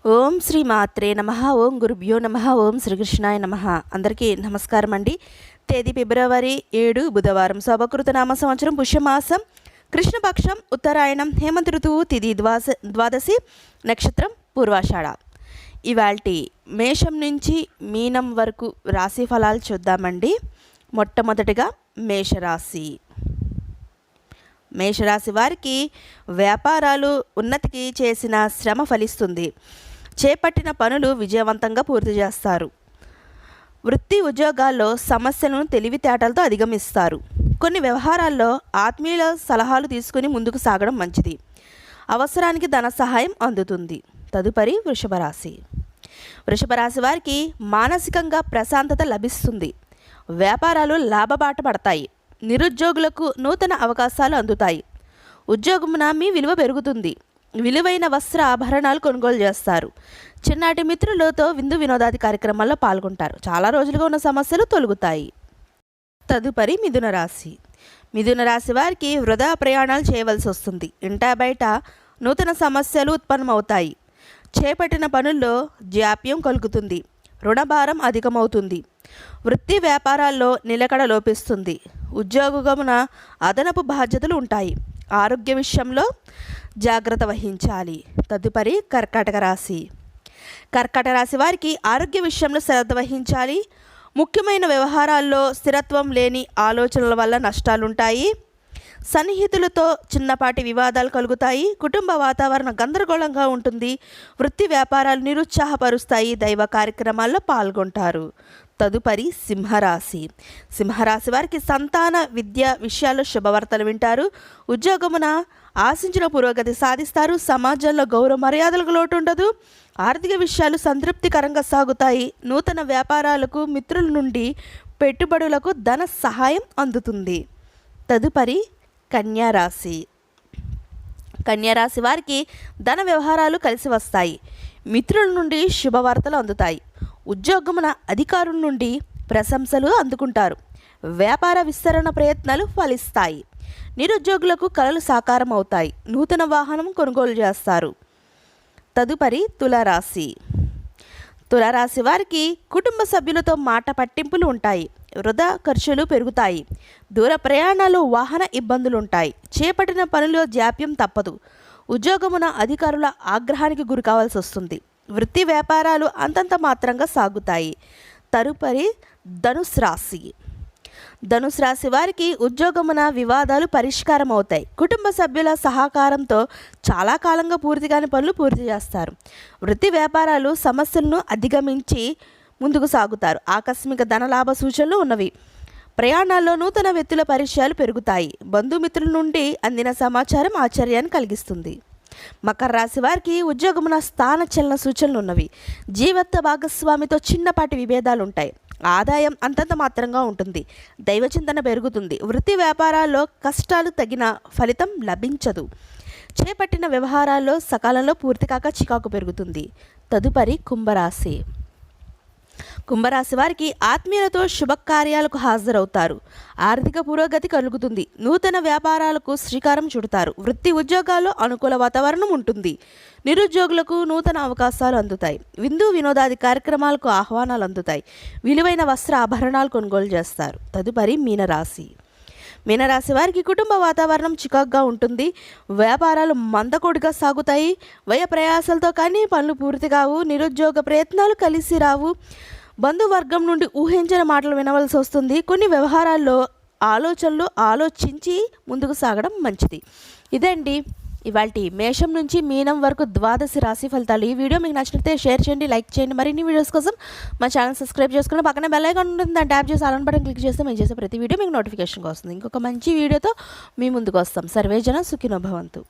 ఓం శ్రీ మాత్రే నమః. ఓం గురుభ్యో నమః. ఓం శ్రీకృష్ణాయ నమః. అందరికీ నమస్కారం అండి. తేదీ ఫిబ్రవరి 7 బుధవారం, శోభకృత నామ సంవత్సరం, పుష్యమాసం, కృష్ణపక్షం, ఉత్తరాయణం, హేమంత ఋతువు, తిథి ద్వాదశి, నక్షత్రం పూర్వాషాఢ. ఇవాల్టి మేషం నుంచి మీనం వరకు రాశి ఫలాలు చూద్దామండి. మొట్టమొదటిగా మేషరాశి. మేషరాశి వారికి వ్యాపారాలు ఉన్నతికి చేసిన శ్రమ ఫలిస్తుంది. చేపట్టిన పనులు విజయవంతంగా పూర్తి చేస్తారు. వృత్తి ఉద్యోగాల్లో సమస్యలను తెలివితేటలతో అధిగమిస్తారు. కొన్ని వ్యవహారాల్లో ఆత్మీయుల సలహాలు తీసుకుని ముందుకు సాగడం మంచిది. అవసరానికి ధన సహాయం అందుతుంది. తదుపరి వృషభ రాశి. వృషభ రాశి వారికి మానసికంగా ప్రశాంతత లభిస్తుంది. వ్యాపారాలు లాభబాట పడతాయి. నిరుద్యోగులకు నూతన అవకాశాలు అందుతాయి. ఉద్యోగమున మీ విలువ పెరుగుతుంది. విలువైన వస్త్ర ఆభరణాలు కొనుగోలు చేస్తారు. చిన్నాటి మిత్రులతో విందు వినోదాది కార్యక్రమాల్లో పాల్గొంటారు. చాలా రోజులుగా ఉన్న సమస్యలు తొలగుతాయి. తదుపరి మిథున రాశి. మిథున రాశి వారికి వృధా ప్రయాణాలు చేయవలసి వస్తుంది. ఇంటా బయట నూతన సమస్యలు ఉత్పన్నమవుతాయి. చేపట్టిన పనుల్లో జాప్యం కలుగుతుంది. రుణభారం అధికమవుతుంది. వృత్తి వ్యాపారాల్లో నిలకడ లోపిస్తుంది. ఉద్యోగమున అదనపు బాధ్యతలు ఉంటాయి. ఆరోగ్య విషయంలో జాగ్రత్త వహించాలి. తదుపరి కర్కాటక రాశి. కర్కాటక రాశి వారికి ఆరోగ్య విషయంలో శ్రద్ధ వహించాలి. ముఖ్యమైన వ్యవహారాల్లో స్థిరత్వం లేని ఆలోచనల వల్ల నష్టాలుంటాయి. సన్నిహితులతో చిన్నపాటి వివాదాలు కలుగుతాయి. కుటుంబ వాతావరణం గందరగోళంగా ఉంటుంది. వృత్తి వ్యాపారాలు నిరుత్సాహపరుస్తాయి. దైవ కార్యక్రమాల్లో పాల్గొంటారు. తదుపరి సింహరాశి. సింహరాశి వారికి సంతాన విద్య విషయాల్లో శుభవార్తలు వింటారు. ఉద్యోగమున ఆశించిన పురోగతి సాధిస్తారు. సమాజంలో గౌరవ మర్యాదలకు లోటు ఉండదు. ఆర్థిక విషయాలు సంతృప్తికరంగా సాగుతాయి. నూతన వ్యాపారాలకు మిత్రుల నుండి పెట్టుబడులకు ధన సహాయం అందుతుంది. తదుపరి కన్యారాశి. కన్యారాశి వారికి ధన వ్యవహారాలు కలిసి వస్తాయి. మిత్రుల నుండి శుభవార్తలు అందుతాయి. ఉద్యోగమున అధికారుల నుండి ప్రశంసలు అందుకుంటారు. వ్యాపార విస్తరణ ప్రయత్నాలు ఫలిస్తాయి. నిరుద్యోగులకు కలలు సాకారం అవుతాయి. నూతన వాహనం కొనుగోలు చేస్తారు. తదుపరి తులారాశి. తులారాశి వారికి కుటుంబ సభ్యులతో మాట పట్టింపులు ఉంటాయి. వృధా ఖర్చులు పెరుగుతాయి. దూర ప్రయాణాలు, వాహన ఇబ్బందులు ఉంటాయి. చేపట్టిన పనిలో జాప్యం తప్పదు. ఉద్యోగమున అధికారుల ఆగ్రహానికి గురి కావాల్సి వస్తుంది. వృత్తి వ్యాపారాలు అంతంత మాత్రంగా సాగుతాయి. తదుపరి ధనుసు రాశి. ధనుసు రాశి వారికి ఉద్యోగమున వివాదాలు పరిష్కారం అవుతాయి. కుటుంబ సభ్యుల సహకారంతో చాలా కాలంగా పూర్తి కాని పనులు పూర్తి చేస్తారు. వృత్తి వ్యాపారాలు సమస్యలను అధిగమించి ముందుకు సాగుతారు. ఆకస్మిక ధనలాభ సూచనలు ఉన్నవి. ప్రయాణాల్లో నూతన వ్యక్తుల పరిచయాలు పెరుగుతాయి. బంధుమిత్రుల నుండి అందిన సమాచారం ఆశ్చర్యాన్ని కలిగిస్తుంది. మకర రాశి వారికి ఉద్యోగమున స్థాన చలన సూచనలు ఉన్నవి. జీవిత భాగస్వామితో చిన్నపాటి విభేదాలు ఉంటాయి. ఆదాయం అంతంత మాత్రంగా ఉంటుంది. దైవచింతన పెరుగుతుంది. వృత్తి వ్యాపారాల్లో కష్టాలు తగిన ఫలితం లభించదు. చేపట్టిన వ్యవహారాల్లో సకాలంలో పూర్తి కాక చికాకు పెరుగుతుంది. తదుపరి కుంభరాశి. కుంభరాశి వారికి ఆత్మీయులతో శుభకార్యాలకు హాజరవుతారు. ఆర్థిక పురోగతి కలుగుతుంది. నూతన వ్యాపారాలకు శ్రీకారం చుడతారు. వృత్తి ఉద్యోగాల్లో అనుకూల వాతావరణం ఉంటుంది. నిరుద్యోగులకు నూతన అవకాశాలు అందుతాయి. విందు వినోదాది కార్యక్రమాలకు ఆహ్వానాలు అందుతాయి. విలువైన వస్త్ర ఆభరణాలు కొనుగోలు చేస్తారు. తదుపరి మీనరాశి. మీనరాశి వారికి కుటుంబ వాతావరణం చికాకుగా ఉంటుంది. వ్యాపారాలు మందకొడిగా సాగుతాయి. వ్యయ ప్రయాసాలతో కానీ పనులు పూర్తి కావు. నిరుద్యోగ ప్రయత్నాలు కలిసి రావు. బంధువర్గం నుండి ఊహించిన మాటలు వినవలసి వస్తుంది. కొన్ని వ్యవహారాల్లో ఆలోచనలు ఆలోచించి ముందుకు సాగడం మంచిది. ఇదండి ఇవాల్టి మేషం నుంచి మీనం వరకు ద్వాదశి రాశి ఫలితాలు. ఈ వీడియో మీకు నచ్చితే షేర్ చేయండి, లైక్ చేయండి. మరిన్ని వీడియోస్ కోసం మా ఛానల్ సబ్స్క్రైబ్ చేసుకుని పక్కన బెల్ ఐకాన్ ఉంటుంది. దాన్ని ట్యాప్ చేసి ఆల్ బటన్ క్లిక్ చేస్తే మేము చేసే ప్రతి వీడియో మీకు నోటిఫికేషన్ వస్తుంది. ఇంకొక మంచి వీడియోతో మీ ముందుకు వస్తాం. సర్వేజన సుఖినో భవంతు.